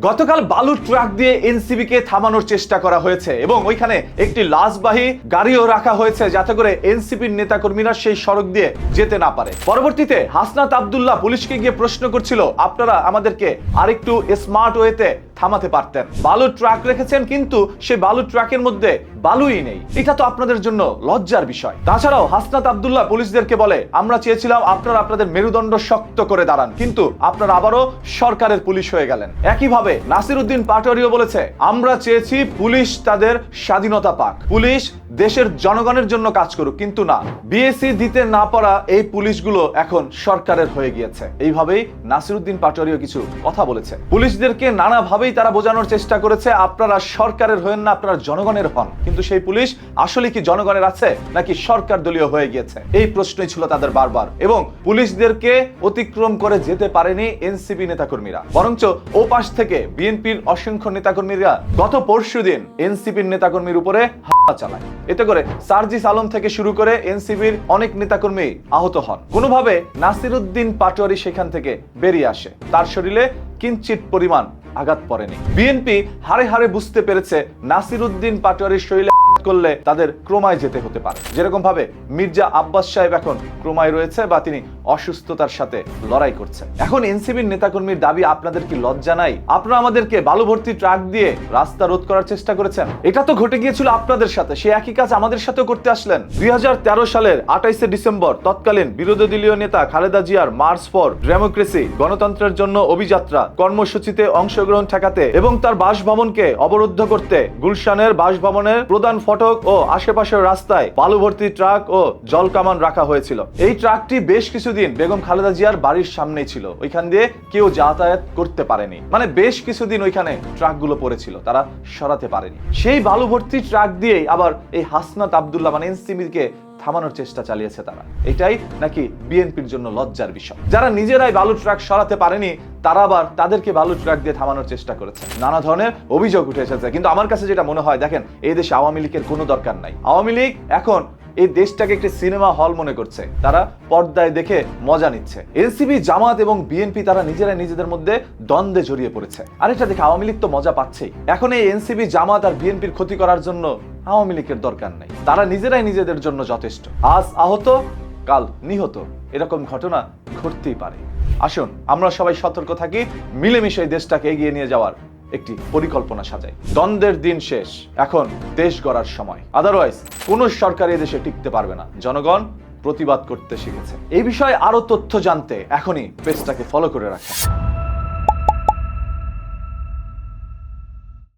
গতকাল বালুর ট্রাক দিয়ে এনসিবি কে থামানোর চেষ্টা করা হয়েছে এবং ওইখানে একটি লাশবাহী গাড়িও রাখা হয়েছে যাতে করে এনসিপির নেতাকর্মীরা সেই সড়ক দিয়ে যেতে না পারে। পরবর্তীতে হাসনাত আব্দুল্লাহ পুলিশকে গিয়ে প্রশ্ন করছিল, আপনারা আমাদেরকে আরেকটু স্মার্ট ওয়েতে থামাতে পারতেন। বালুর ট্রাক রেখেছেন কিন্তু সেই বালুর ট্রাকের মধ্যে বালুই নেই। এটা তো আপনাদের জন্য লজ্জার বিষয়। তাছাড়াও হাসনাত আব্দুল্লাহ পুলিশদেরকে বলে, আমরা চেয়েছিলাম আপনারা আপনাদের মেরুদণ্ড শক্ত করে দাঁড়ান, কিন্তু আপনারা আবারও সরকারের পুলিশ হয়ে গেলেন। একইভাবে নাসির উদ্দিন পাটোয়ারিও বলেছে, আমরা চেয়েছি পুলিশ তাদের স্বাধীনতা পাক, পুলিশ দেশের জনগণের জন্য কাজ করুক, কিন্তু না, বিএসসি দিতে না পারা এই পুলিশগুলো এখন সরকারের হয়ে গিয়েছে। এইভাবেই নাসির উদ্দিন পাটোয়ারিও কিছু কথা বলেছে। পুলিশদেরকে নানাভাবেই তারা বোঝানোর চেষ্টা করেছে, আপনারা সরকারের হয়েন না, আপনারা জনগণের হন। কিন্তু সেই পুলিশ আসলে কি জনগণের আছে নাকি সরকার দলীয় হয়ে গিয়েছে, এই প্রশ্নই ছিল তাদের বারবার। এবং পুলিশদেরকে অতিক্রম করে যেতে পারেনি এনসিপি নেতাকর্মীরা, বরঞ্চ ও পাশ থেকে বিএনপির অসংখ্য নেতাকর্মীরা গত পরশুদিন এনসিপির নেতাকর্মীর উপরে হামলা চালায়। এতে করে সার্জিস আলম থেকে শুরু করে এনসিপির অনেক নেতাকর্মী আহত হন। কোনোভাবে নাসির উদ্দিন পাটোয়ারি সেখান থেকে বেরিয়ে আসে, তার শরীরে কিঞ্চিত পরিমাণ আঘাত পড়েনি। বিএনপি হারে হারে বুঝতে পেরেছে নাসির উদ্দিন পাটোয়ারির শরীরে করলে তাদের ক্রমায় যেতে হতে পারে। যেরকম ভাবে মির্জা আব্বাস সাহেব এখন ক্রমায় রয়েছে বা তিনি অসুস্থতার সাথে লড়াই করছেন। এখন এনসিবির নেতাকর্মীর দাবি, আপনাদের কি লজ্জা নাই? আপনারা আমাদেরকে বালু ভর্তি ট্রাক দিয়ে রাস্তা রোধ করার চেষ্টা করেছেন। এটা তো ঘটে গিয়েছিল আপনাদের সাথে, সে একই কাজ আমাদের সাথেও করতে আসলেন। 2013 সালের 28 ডিসেম্বর তৎকালীন বিরোধী দলীয় নেতা খালেদা জিয়ার মার্চ ফর ডেমোক্রেসি গণতন্ত্রের জন্য অভিযাত্রা কর্মসূচিতে অংশগ্রহণ ঠেকাতে এবং তার বাসভবনকে অবরুদ্ধ করতে গুলশানের বাসভবনের প্রধান ফটক ও আশেপাশের রাস্তায় বালু ভর্তি ট্রাক ও জল কামান রাখা হয়েছিল। এই ট্রাকটি বেশ কিছুদিন বেগম খালেদা জিয়ার বাড়ির সামনেই ছিল, ওইখান দিয়ে কেউ যাতায়াত করতে পারেনি। মানে বেশ কিছুদিন ওইখানে ট্রাকগুলো পড়েছিল, তারা সরাতে পারেনি। সেই বালু ভর্তি ট্রাক দিয়েই আবার এই হাসনাত আব্দুল্লাহ মানে এনসিবিকে থামানোর চেষ্টা চালিয়েছে তারা। এটাই নাকি বিএনপির জন্য লজ্জার বিষয়? যারা নিজেরাই বালু ট্রাক সরাতে পারেনি তারা আবার তাদেরকে বালু ট্রাক দিয়ে থামানোর চেষ্টা করেছে। নানা ধরনের অভিযোগ উঠে এসেছে। কিন্তু আমার কাছে যেটা মনে হয়, দেখেন, এই দেশে আওয়ামী লীগের কোনো দরকার নাই। আওয়ামী লীগ এখন এই দেশটাকে একটি সিনেমা হল মনে করছে, তারা পর্দায় দেখে মজা নিচ্ছে। এনসিপি, জামাত এবং বিএনপি তারা নিজেরাই নিজেদের মধ্যে দ্বন্দ্বে জড়িয়ে পড়েছে। আর এটা দেখে আওয়ামী লীগ তো মজা পাচ্ছেই। এখন এই এনসিপি, জামাত আর বিএনপির ক্ষতি করার জন্য আওয়ামী লীগের দরকার নাই, তারা নিজেরাই নিজেদের জন্য যথেষ্ট। আজ আহত কাল নিহত, এরকম ঘটনা ঘটতেই পারে। আসুন আমরা সবাই সতর্ক থাকি, মিলেমিশে এই দেশটাকে এগিয়ে নিয়ে যাওয়ার একটি পরিকল্পনা সাজাই। দ্বন্দ্বের দিন শেষ, এখন দেশ গড়ার সময়। আদারওয়াইজ কোন সরকার এই দেশে টিকতে পারবে না। জনগণ প্রতিবাদ করতে শিখেছে। এই বিষয়ে আরো তথ্য জানতে এখনই পেজটাকে ফলো করে রাখুন।